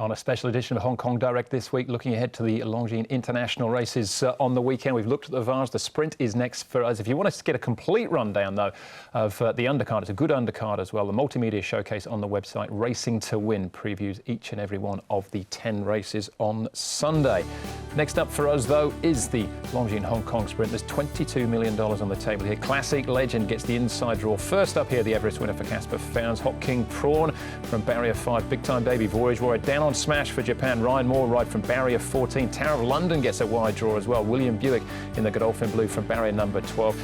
On a special edition of Hong Kong Direct this week, looking ahead to the Longines international races on the weekend. We've looked at the Vase. The sprint is next for us. If you want us to get a complete rundown, though, of the undercard, it's a good undercard as well. The multimedia showcase on the website, Racing to Win, previews each and every one of the 10 races on Sunday. Next up for us, though, is the Longines Hong Kong Sprint. There's $22 million on the table here. Classic Legend gets the inside draw. First up here, the Everest winner for Casper Founds. Hot King Prawn from Barrier 5. Big Time Baby Voyage Warrior down on Smash for Japan. Ryan Moore ride from Barrier 14. Tower of London gets a wide draw as well. William Buick in the Godolphin Blue from Barrier number 12.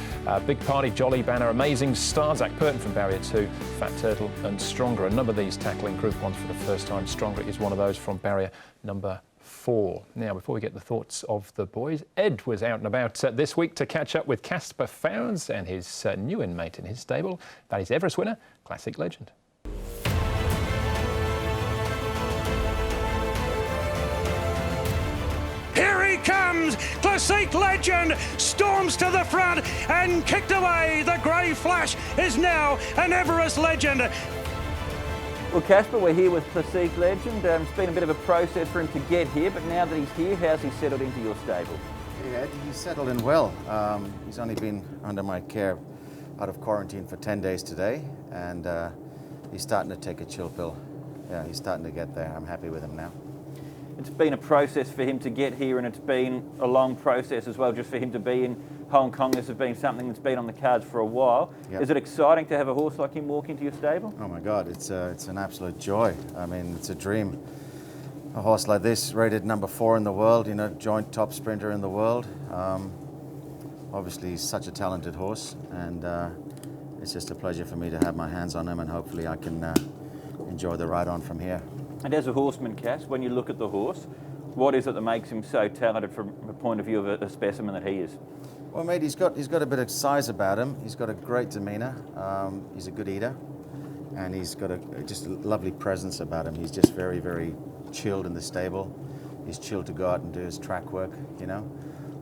Big Party, Jolly Banner, Amazing Star, Zach Purton from Barrier 2. Fat Turtle and Stronger. A number of these tackling Group 1s for the first time. Stronger is one of those from Barrier number 4. Now, before we get the thoughts of the boys, Ed was out and about this week to catch up with Casper Founds and his new inmate in his stable. That is Everest winner, Classic Legend. Here he comes, Classic Legend storms to the front and kicked away. The grey flash is now an Everest Legend. Well, Casper, we're here with Classic Legend. It's been a bit of a process for him to get here, but now that he's here, how's he settled into your stable? Yeah, he's settled in well. He's only been under my care out of quarantine for 10 days today, and he's starting to take a chill pill. Yeah, he's starting to get there. I'm happy with him now. It's been a process for him to get here, and it's been a long process as well just for him to be in Hong Kong. This has been something that's been on the cards for a while. Yep. Is it exciting to have a horse like him walk into your stable? Oh my God, it's an absolute joy. I mean, it's a dream. A horse like this, rated number 4 in the world, you know, joint top sprinter in the world. Obviously, he's such a talented horse, and it's just a pleasure for me to have my hands on him, and hopefully I can enjoy the ride on from here. And as a horseman, Cass, when you look at the horse, what is it that makes him so talented from the point of view of a specimen that he is? Well, mate, he's got a bit of size about him. He's got a great demeanour. He's a good eater, and he's got just a lovely presence about him. He's just very, very chilled in the stable. He's chilled to go out and do his track work. You know,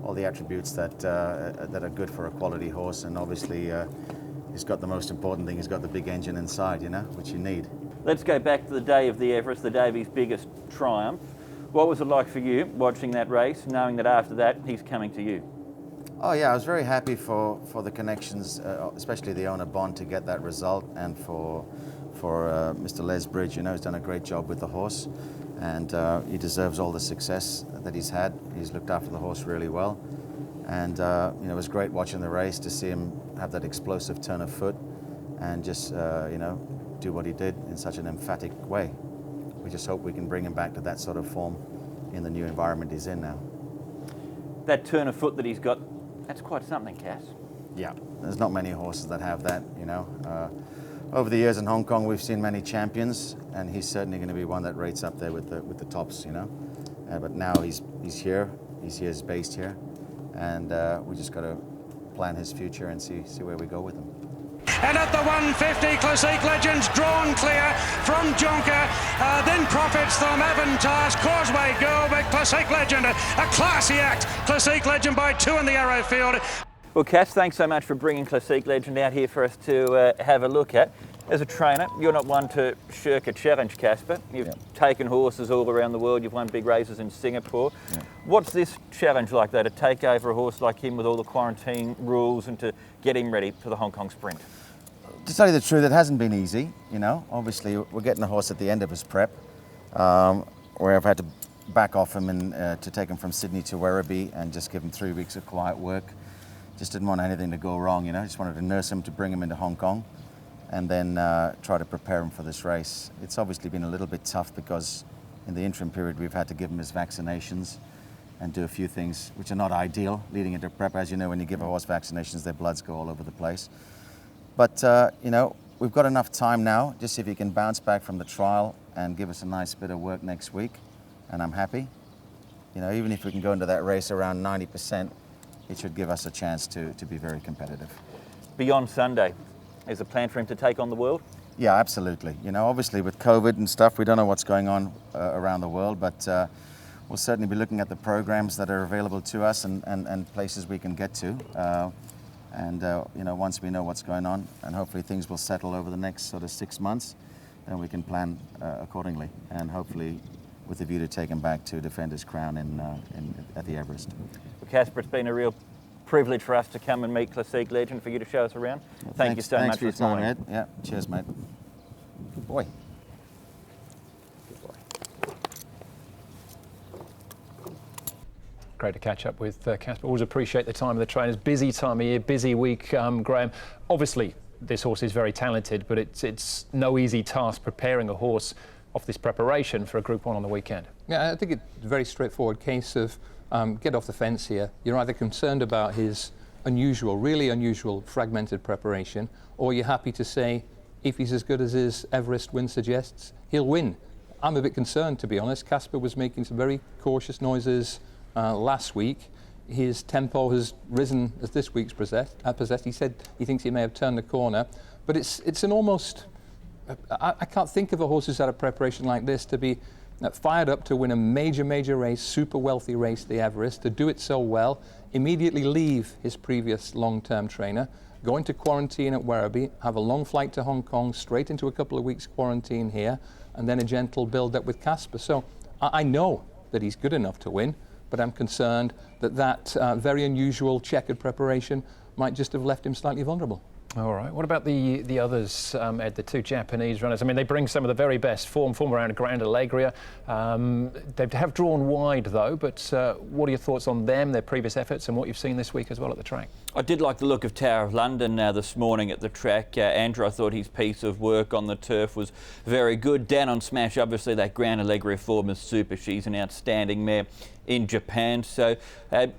all the attributes that are good for a quality horse. And obviously, he's got the most important thing. He's got the big engine inside, you know, which you need. Let's go back to the day of the Everest, the day of his biggest triumph. What was it like for you watching that race, knowing that after that he's coming to you? Oh yeah, I was very happy for the connections, especially the owner Bond, to get that result, and for Mr. Les Bridge. You know, he's done a great job with the horse, and he deserves all the success that he's had. He's looked after the horse really well, and you know, it was great watching the race to see him have that explosive turn of foot, and just you know, do what he did in such an emphatic way. We just hope we can bring him back to that sort of form in the new environment he's in now. That turn of foot that he's got, that's quite something, Cass. Yeah, there's not many horses that have that, you know. Over the years in Hong Kong, we've seen many champions, and he's certainly going to be one that rates up there with the tops, you know. But now he's here, he's based here, and we just got to plan his future and see where we go with him. And at the 150, Classic Legends drawn clear from Jonker, then profits from Avantage, Causeway Girl, but Classic Legend, a classy act. Classic Legend by 2 in the arrow field. Well, Cass, thanks so much for bringing Classic Legend out here for us to have a look at. As a trainer, you're not one to shirk a challenge, Casper. You've taken horses all around the world. You've won big races in Singapore. Yeah. What's this challenge like, though, to take over a horse like him with all the quarantine rules and to get him ready for the Hong Kong Sprint? To tell you the truth, it hasn't been easy, you know. Obviously, we're getting a horse at the end of his prep, where I've had to back off him and to take him from Sydney to Werribee and just give him 3 weeks of quiet work. Just didn't want anything to go wrong, you know. Just wanted to nurse him to bring him into Hong Kong, and then try to prepare him for this race. It's obviously been a little bit tough because in the interim period we've had to give him his vaccinations and do a few things which are not ideal leading into prep. As you know, when you give a horse vaccinations, their bloods go all over the place. But, you know, we've got enough time now, just if he can bounce back from the trial and give us a nice bit of work next week, and I'm happy. You know, even if we can go into that race around 90%, it should give us a chance to be very competitive. Beyond Sunday, is a plan for him to take on the world? Yeah, absolutely. You know, obviously with COVID and stuff, we don't know what's going on around the world, but we'll certainly be looking at the programs that are available to us and places we can get to. And you know, once we know what's going on, and hopefully things will settle over the next sort of 6 months, then we can plan accordingly, and hopefully with a view to take him back to defend his crown at the Everest. Well, Casper, it's been a real privilege for us to come and meet Classique Legend, for you to show us around. Well, Thank you so thanks much for your this time, morning. Ed. Yeah, cheers, mate. Good boy. Great to catch up with Casper. Always appreciate the time of the trainers. Busy time of year, busy week, Graham. Obviously, this horse is very talented, but it's no easy task preparing a horse off this preparation for a Group 1 on the weekend. Yeah, I think it's a very straightforward case of get off the fence here. You're either concerned about his unusual, really unusual fragmented preparation, or you're happy to say if he's as good as his Everest win suggests, he'll win. I'm a bit concerned, to be honest. Casper was making some very cautious noises last week. His tempo has risen as this week's possessed. He said he thinks he may have turned the corner, but it's an almost... I can't think of a horse who's had a preparation like this to be fired up to win a major race, super wealthy race, the Everest, to do it so well, immediately leave his previous long-term trainer, go into quarantine at Werribee, have a long flight to Hong Kong, straight into a couple of weeks quarantine here, and then a gentle build-up with Casper. So I know that he's good enough to win, but I'm concerned that very unusual checkered preparation might just have left him slightly vulnerable. All right. What about the others, Ed, the two Japanese runners? I mean, they bring some of the very best form around Grand Allegria. They have drawn wide, though, but what are your thoughts on them, their previous efforts, and what you've seen this week as well at the track? I did like the look of Tower of London this morning at the track. Andrew, I thought his piece of work on the turf was very good. Down on Smash, obviously, that Grand Allegria form is super. She's an outstanding mare in Japan, so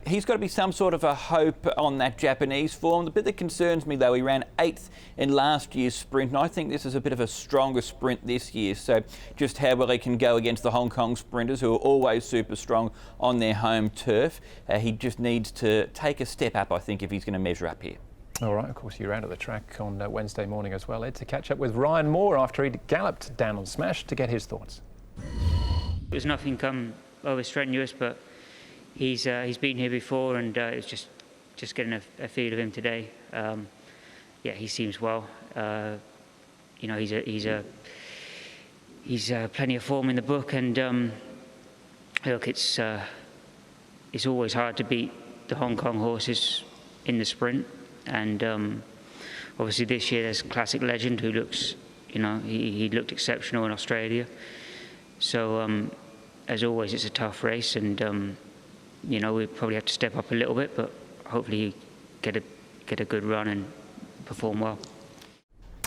he's got to be some sort of a hope on that Japanese form. The bit that concerns me, though, he ran 8th in last year's sprint, and I think this is a bit of a stronger sprint this year, so just how well he can go against the Hong Kong sprinters, who are always super strong on their home turf. He just needs to take a step up, I think, if he's going to measure up here. All right, of course, you're out at the track on Wednesday morning as well, Ed, to catch up with Ryan Moore after he'd galloped down on Smash to get his thoughts. There's nothing come over strenuous, but he's been here before, and it's just getting a feel of him today. Yeah, he seems well. You know, he's plenty of form in the book, and look, it's always hard to beat the Hong Kong horses in the sprint, and obviously this year there's Classique Legend, who looks, you know, he looked exceptional in Australia. So as always, it's a tough race, and you know, we probably have to step up a little bit, but hopefully get a good run and perform well.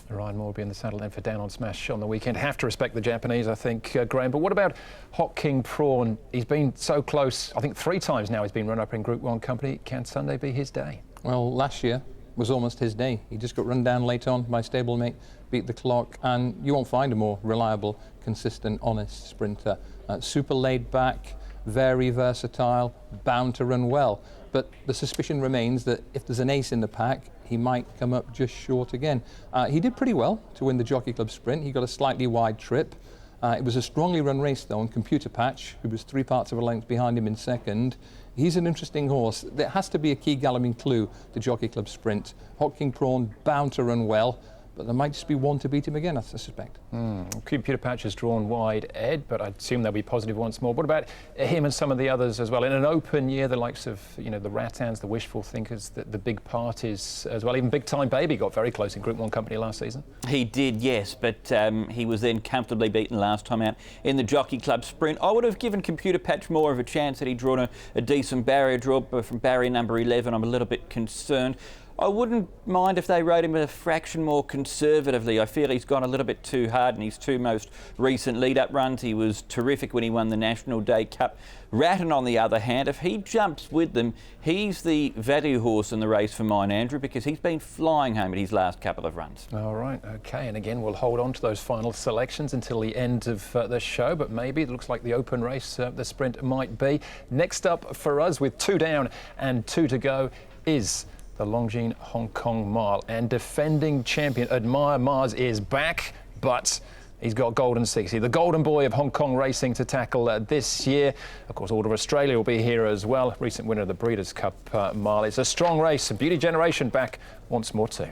Ryan Moore will be in the saddle then for Down on Smash on the weekend. Have to respect the Japanese, I think, Graham. But what about Hot King Prawn? He's been so close. I think 3 times now he's been run up in Group 1 company. Can Sunday be his day? Well, last year was almost his day. He just got run down late on by stablemate, beat the clock, and you won't find a more reliable, consistent, honest sprinter. Super laid back, very versatile, bound to run well. But the suspicion remains that if there's an ace in the pack, he might come up just short again. He did pretty well to win the Jockey Club sprint. He got a slightly wide trip. It was a strongly run race, though, on Computer Patch, who was 3 parts of a length behind him in second. He's an interesting horse. There has to be a key galloping clue to Jockey Club sprint. Hot King Prawn bound to run well, but there might just be one to beat him again, I suspect. Computer Patch has drawn wide, Ed, but I assume they'll be positive once more. What about him and some of the others as well? In an open year, the likes of, you know, the Rattans, the Wishful Thinkers, the big parties as well. Even Big Time Baby got very close in Group 1 company last season. He did, yes, but he was then comfortably beaten last time out in the Jockey Club sprint. I would have given Computer Patch more of a chance had he drawn a decent barrier draw, but from barrier number 11, I'm a little bit concerned. I wouldn't mind if they rode him a fraction more conservatively. I feel he's gone a little bit too hard in his 2 most recent lead-up runs. He was terrific when he won the National Day Cup. Rattan, on the other hand, if he jumps with them, he's the value horse in the race for mine, Andrew, because he's been flying home at his last couple of runs. All right, OK, and again, we'll hold on to those final selections until the end of the show, but maybe it looks like the open race, the sprint might be. Next up for us, with 2 down and 2 to go, is the Longines Hong Kong Mile, and defending champion Admire Mars is back, but he's got Golden 60, the golden boy of Hong Kong racing, to tackle this year. Of course, Order of Australia will be here as well, recent winner of the Breeders' Cup Mile. It's a strong race, and Beauty Generation back once more too.